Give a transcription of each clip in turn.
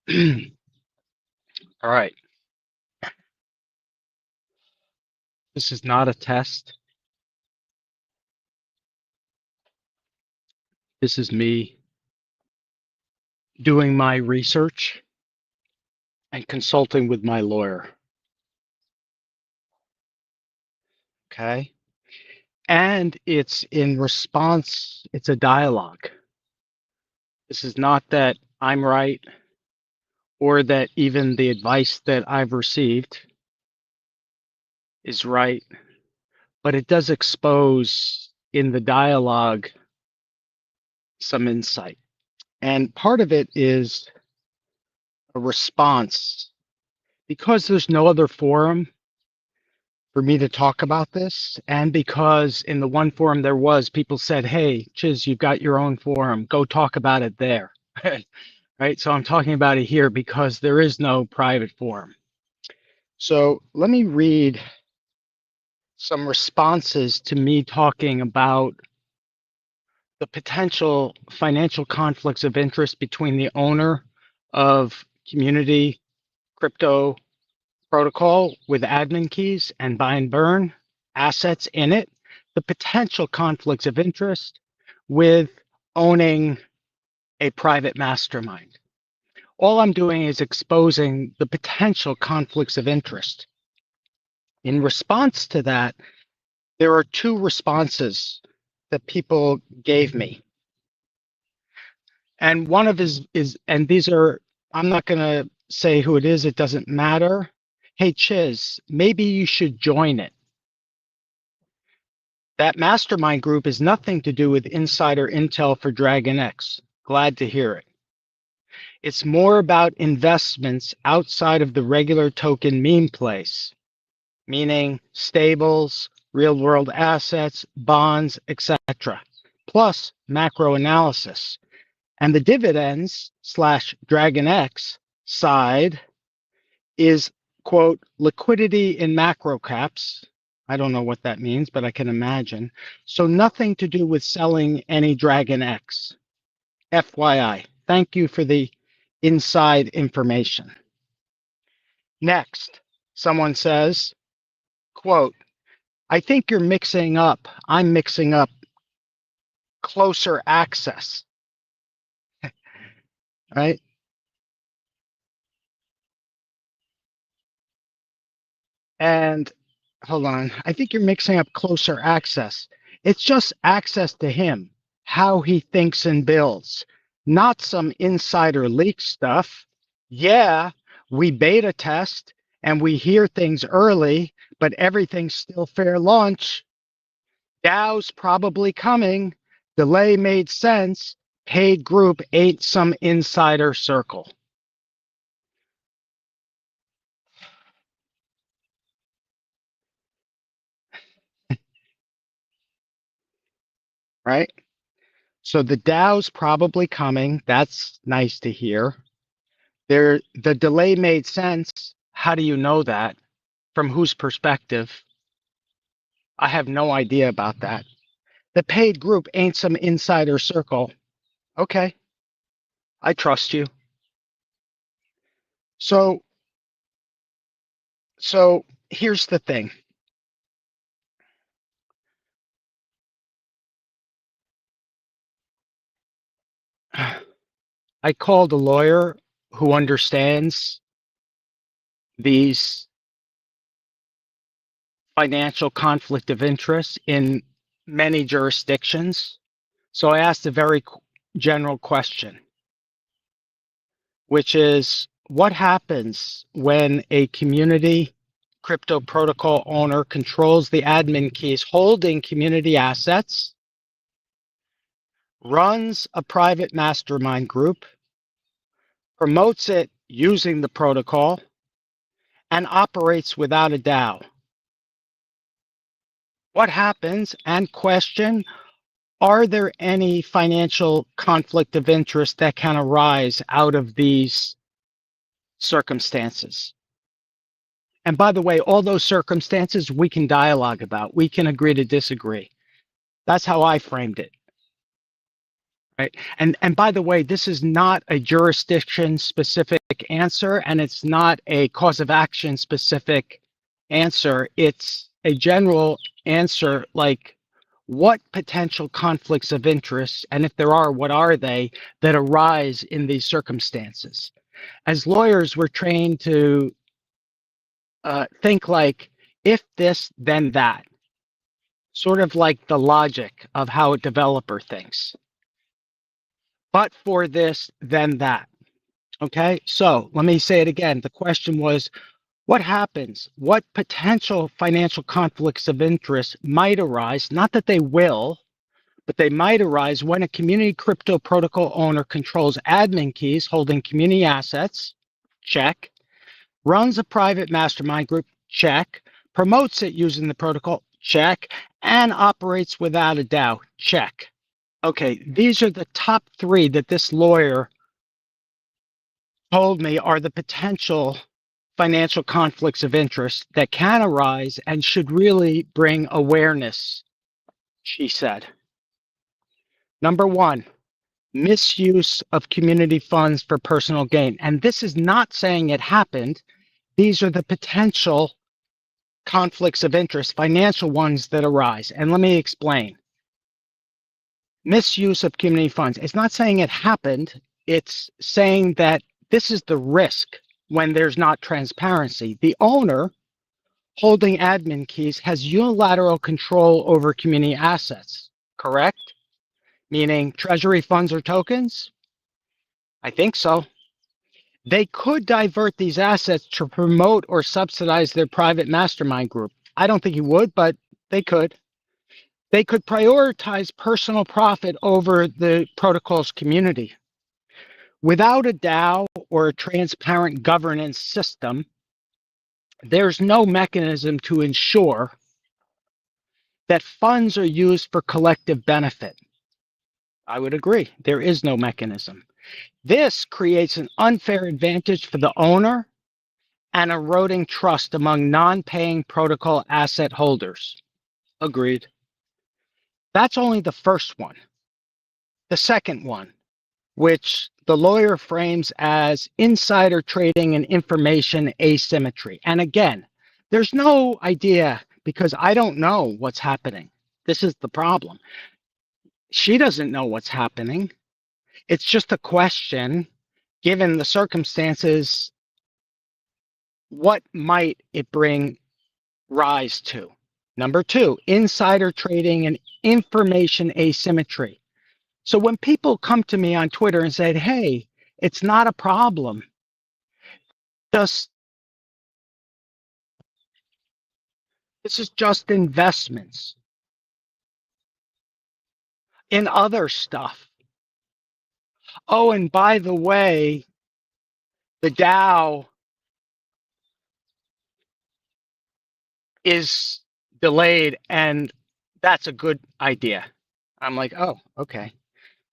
All right. This is not a test. This is me doing my research and consulting with my lawyer. Okay. And it's in response, it's a dialogue. This is not that I'm right or that even the advice that I've received is right, but it does expose in the dialogue some insight. And part of it is a response because there's no other forum for me to talk about this. And because in the one forum there was, people said, hey, Chiz, you've got your own forum, go talk about it there. Right? So I'm talking about it here because there is no private forum. So let me read some responses to me talking about the potential financial conflicts of interest between the owner of Community Crypto Protocol with admin keys and buy and burn assets in it, the potential conflicts of interest with owning a private mastermind. All I'm doing is exposing the potential conflicts of interest. In response to that, there are two responses that people gave me. And one of is and these are, I'm not going to say who it is, it doesn't matter. Hey, Chiz, maybe you should join it. That mastermind group is nothing to do with insider intel for Dragon X. Glad to hear it. It's more about investments outside of the regular token meme place, meaning stables, real world assets, bonds, etc., plus macro analysis. And the dividends / Dragon X side is, quote, liquidity in macro caps. I don't know what that means, but I can imagine. So nothing to do with selling any Dragon X. FYI, thank you for the inside information. Next, someone says, quote, I think you're mixing up, I'm mixing up closer access, right? And hold on, I think you're mixing up closer access. It's just access to him, how he thinks and builds, not some insider leak stuff. Yeah, we beta test and we hear things early, but everything's still fair launch. DAO's probably coming. Delay made sense. Paid group ain't some insider circle. Right? So the DAO's probably coming. That's nice to hear. The delay made sense. How do you know that? From whose perspective? I have no idea about that. The paid group ain't some insider circle. Okay, I trust you. So here's the thing. I called a lawyer who understands these financial conflict of interest in many jurisdictions. So I asked a very general question, which is what happens when a community crypto protocol owner controls the admin keys holding community assets, runs a private mastermind group, promotes it using the protocol, and operates without a DAO? What happens? And question, are there any financial conflict of interest that can arise out of these circumstances? And by the way, all those circumstances we can dialogue about. We can agree to disagree. That's how I framed it. right? And by the way, this is not a jurisdiction specific answer, and it's not a cause of action specific answer. It's a general answer, like what potential conflicts of interest, and if there are, what are they, that arise in these circumstances? As lawyers, we're trained to think like, if this, then that, sort of like the logic of how a developer thinks. But for this, then that. Okay, so let me say it again. The question was, what happens? What potential financial conflicts of interest might arise? Not that they will, but they might arise when a community crypto protocol owner controls admin keys holding community assets, check, runs a private mastermind group, check, promotes it using the protocol, check, and operates without a DAO, check. Okay, these are the top three that this lawyer told me are the potential financial conflicts of interest that can arise and should really bring awareness, she said. Number one, misuse of community funds for personal gain. And this is not saying it happened. These are the potential conflicts of interest, financial ones that arise. And let me explain. Misuse of community funds. It's not saying it happened. It's saying that this is the risk when there's not transparency. The owner holding admin keys has unilateral control over community assets, correct? Meaning treasury funds or tokens? I think so. They could divert these assets to promote or subsidize their private mastermind group. I don't think he would, but they could. They could prioritize personal profit over the protocol's community. Without a DAO or a transparent governance system, there's no mechanism to ensure that funds are used for collective benefit. I would agree. There is no mechanism. This creates an unfair advantage for the owner and eroding trust among non-paying protocol asset holders. Agreed. That's only the first one. The second one, which the lawyer frames as insider trading and information asymmetry. And again, there's no idea because I don't know what's happening. This is the problem. She doesn't know what's happening. It's just a question, given the circumstances, what might it bring rise to? Number two, insider trading and information asymmetry. So when people come to me on Twitter and say, hey, it's not a problem, this is just investments in other stuff. Oh, and by the way, the DAO is delayed, and that's a good idea. I'm like, oh, okay.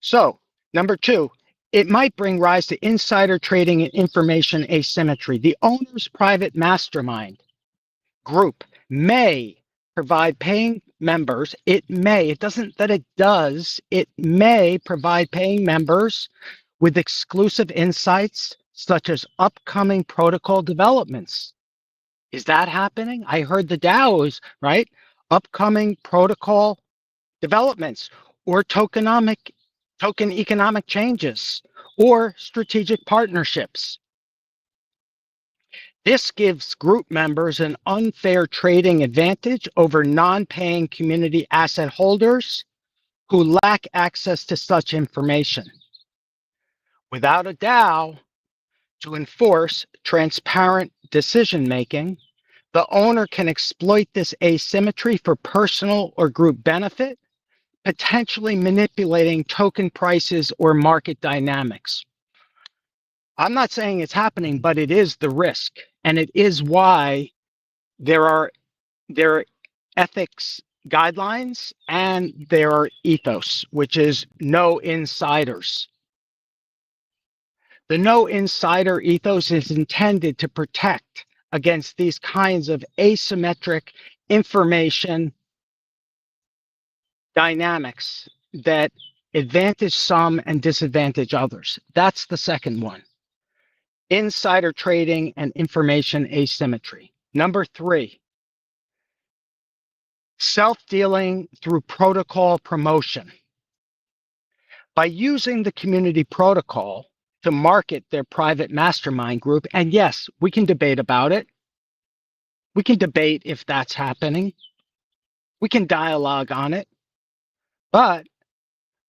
So, number two, it might bring rise to insider trading and information asymmetry. The owner's private mastermind group may provide paying members, it doesn't that it does, it may provide paying members with exclusive insights such as upcoming protocol developments. Is that happening? I heard the DAOs, right? Upcoming protocol developments or token economic changes or strategic partnerships. This gives group members an unfair trading advantage over non-paying community asset holders who lack access to such information. Without a DAO to enforce transparent decision-making, the owner can exploit this asymmetry for personal or group benefit, potentially manipulating token prices or market dynamics. I'm not saying it's happening, but it is the risk. And it is why there are ethics guidelines and there are ethos, which is no insiders. The no insider ethos is intended to protect against these kinds of asymmetric information dynamics that advantage some and disadvantage others. That's the second one. Insider trading and information asymmetry. Number 3, self-dealing through protocol promotion. By using the community protocol to market their private mastermind group, and yes, we can debate about it. We can debate if that's happening. We can dialogue on it. But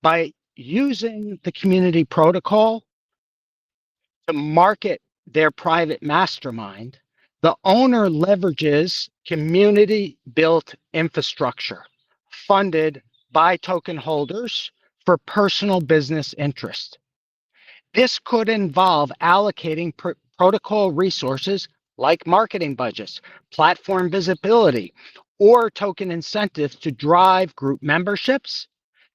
by using the community protocol to market their private mastermind, the owner leverages community-built infrastructure funded by token holders for personal business interest. This could involve allocating protocol resources like marketing budgets, platform visibility, or token incentives to drive group memberships,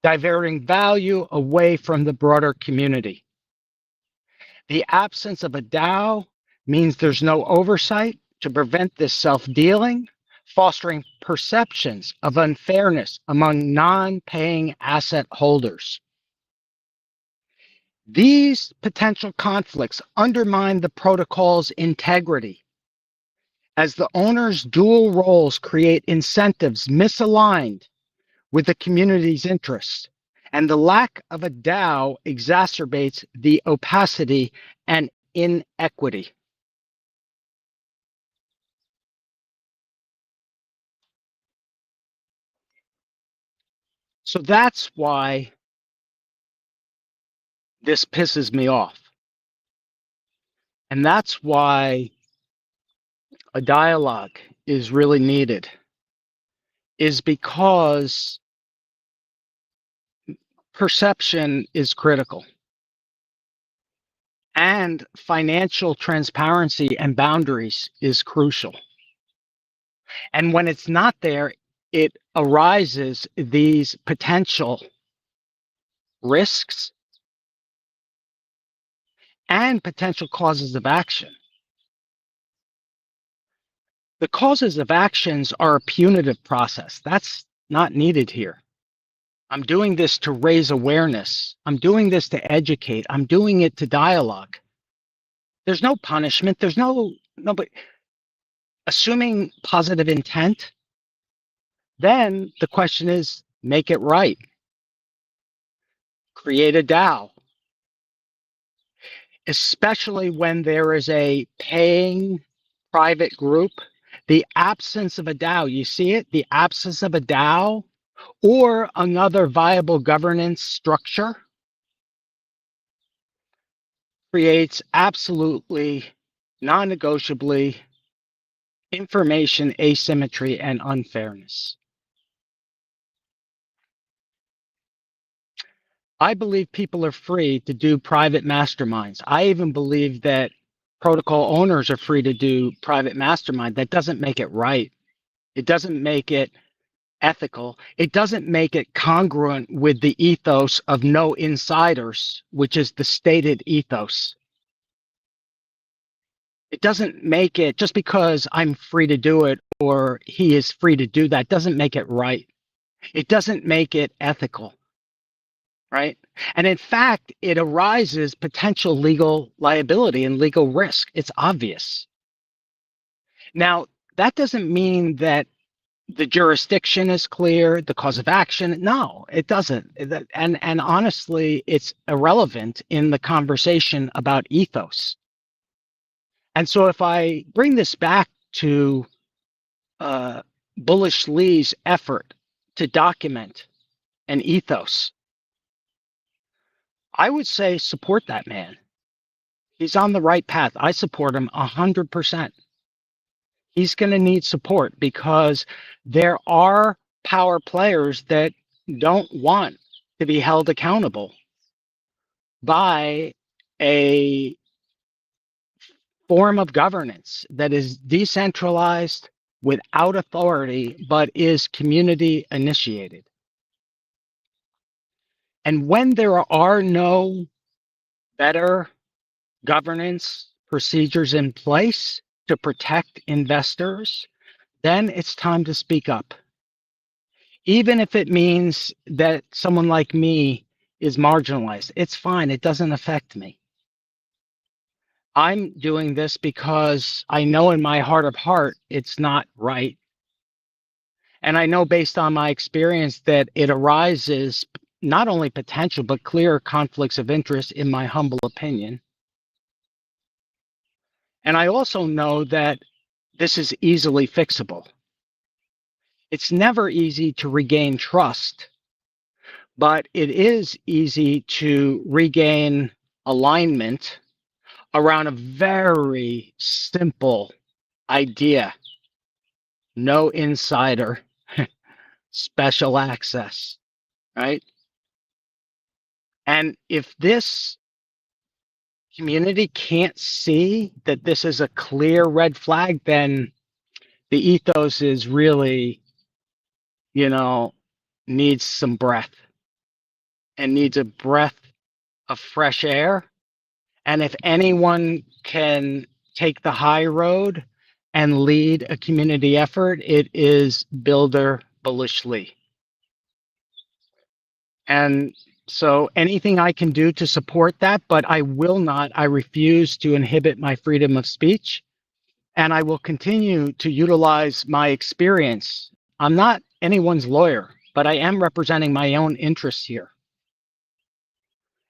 diverting value away from the broader community. The absence of a DAO means there's no oversight to prevent this self-dealing, fostering perceptions of unfairness among non-paying asset holders. These potential conflicts undermine the protocol's integrity, as the owner's dual roles create incentives misaligned with the community's interests, and the lack of a DAO exacerbates the opacity and inequity. So that's why this pisses me off. And that's why a dialogue is really needed, is because perception is critical. And financial transparency and boundaries is crucial. And when it's not there, it arises these potential risks and potential causes of action. The causes of actions are a punitive process. That's not needed here. I'm doing this to raise awareness. I'm doing this to educate. I'm doing it to dialogue. There's no punishment. There's nobody. Assuming positive intent, then the question is, make it right. Create a DAO. Especially when there is a paying private group, the absence of a DAO, you see it? The absence of a DAO or another viable governance structure creates absolutely, non-negotiably information asymmetry and unfairness. I believe people are free to do private masterminds. I even believe that protocol owners are free to do private mastermind. That doesn't make it right. It doesn't make it ethical. It doesn't make it congruent with the ethos of no insiders, which is the stated ethos. It doesn't make it, just because I'm free to do it or he is free to do that, doesn't make it right. It doesn't make it ethical. Right? And in fact, it arises potential legal liability and legal risk. It's obvious. Now, that doesn't mean that the jurisdiction is clear, the cause of action. No, it doesn't. And honestly, it's irrelevant in the conversation about ethos. And so if I bring this back to Bullish Lee's effort to document an ethos, I would say support that man. He's on the right path. I support him 100%. He's going to need support because there are power players that don't want to be held accountable by a form of governance that is decentralized, without authority, but is community initiated. And when there are no better governance procedures in place to protect investors, then it's time to speak up. Even if it means that someone like me is marginalized. It's fine. It doesn't affect me. I'm doing this because I know in my heart of heart it's not right. And I know based on my experience that it arises not only potential, but clear conflicts of interest, in my humble opinion. And I also know that this is easily fixable. It's never easy to regain trust, but it is easy to regain alignment around a very simple idea: no insider, special access, right? And if this community can't see that this is a clear red flag, then the ethos is really, you know, needs some breath and needs a breath of fresh air. And if anyone can take the high road and lead a community effort, it is Builder Bullish Lee. And so anything I can do to support that, but I will not, I refuse to inhibit my freedom of speech. And I will continue to utilize my experience. I'm not anyone's lawyer, but I am representing my own interests here.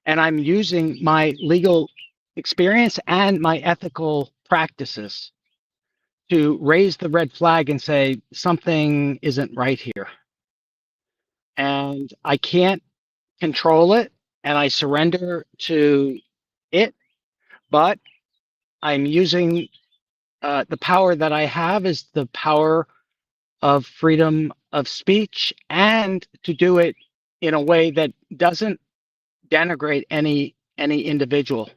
And I'm using my legal experience and my ethical practices to raise the red flag and say something isn't right here. And I can't control it, and I surrender to it, but I'm using the power that I have is the power of freedom of speech, and to do it in a way that doesn't denigrate any individual.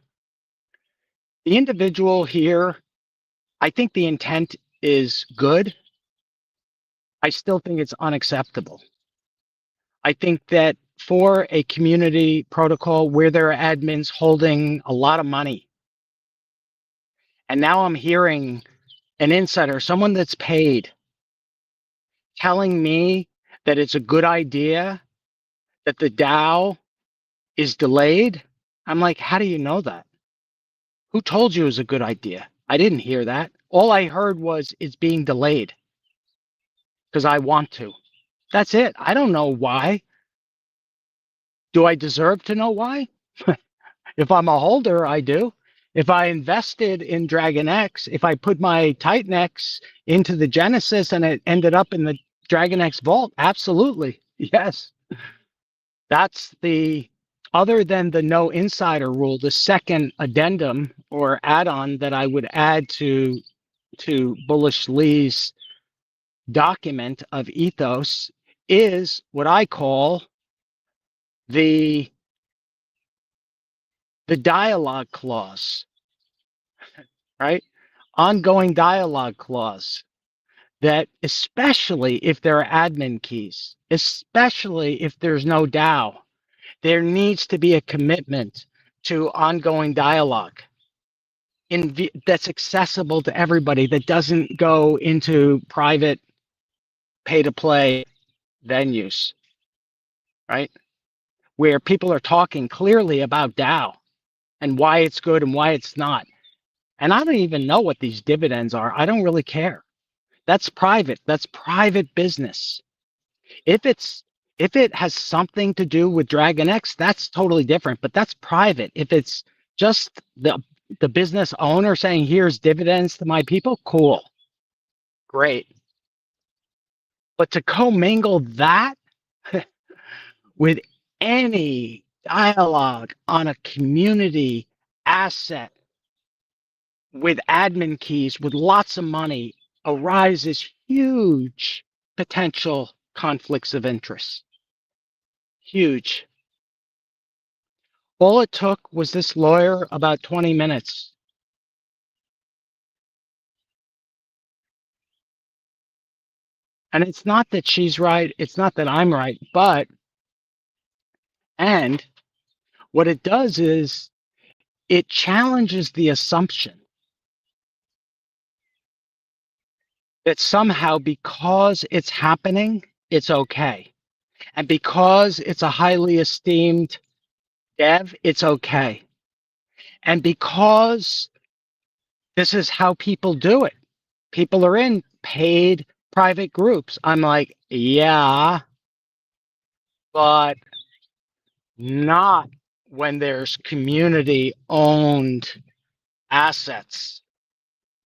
The individual here, I think the intent is good. I still think it's unacceptable. I think that for a community protocol where there are admins holding a lot of money, and now I'm hearing an insider, someone that's paid, telling me that it's a good idea that the DAO is delayed. I'm like, how do you know that? Who told you it was a good idea? I didn't hear that. All I heard was it's being delayed because I want to. That's it. I don't know why. Do I deserve to know why? If I'm a holder, I do. If I invested in Dragon X, if I put my Titan X into the Genesis and it ended up in the Dragon X vault, absolutely. Yes. That's the, other than the no insider rule, the second addendum or add-on that I would add to Bullish Lee's document of ethos is what I call the dialogue clause, right? Ongoing dialogue clause, that especially if there are admin keys, especially if there's no DAO, there needs to be a commitment to ongoing dialogue that's accessible to everybody, that doesn't go into private pay-to-play venues, right? Where people are talking clearly about DAO and why it's good and why it's not. And I don't even know what these dividends are. I don't really care. That's private. That's private business. If it has something to do with Dragon X, that's totally different, but that's private. If it's just the business owner saying, here's dividends to my people, cool. Great. But to commingle that with any dialogue on a community asset with admin keys, with lots of money, arises huge potential conflicts of interest. Huge. All it took was this lawyer about 20 minutes. And it's not that she's right, it's not that I'm right, but, and what it does is it challenges the assumption that somehow because it's happening, it's okay. And because it's a highly esteemed Dev, it's okay. And because this is how people do it, people are in paid private groups. I'm like, yeah, but not when there's community owned assets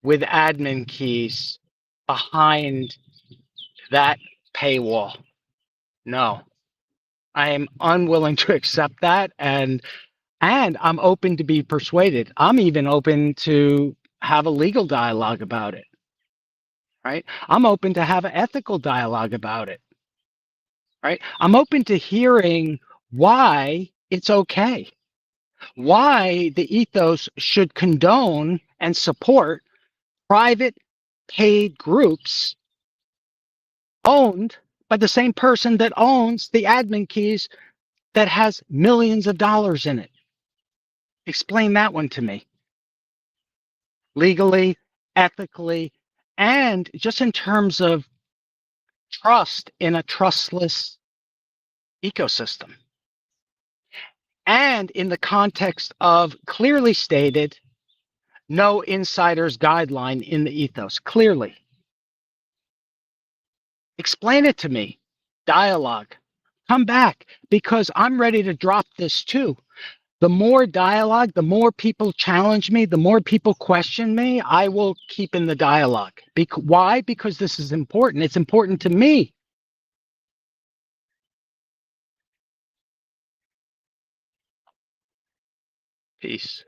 with admin keys behind that paywall. No, I am unwilling to accept that. And I'm open to be persuaded. I'm even open to have a legal dialogue about it, right? I'm open to have an ethical dialogue about it, right? I'm open to hearing why it's okay, why the ethos should condone and support private paid groups owned by the same person that owns the admin keys that has millions of dollars in it. Explain that one to me. Legally, ethically, and just in terms of trust in a trustless ecosystem. And in the context of clearly stated, no insider's guideline in the ethos. Clearly. Explain it to me. Dialogue. Come back, because I'm ready to drop this too. The more dialogue, the more people challenge me, the more people question me, I will keep in the dialogue. Why? Because this is important. It's important to me. Peace.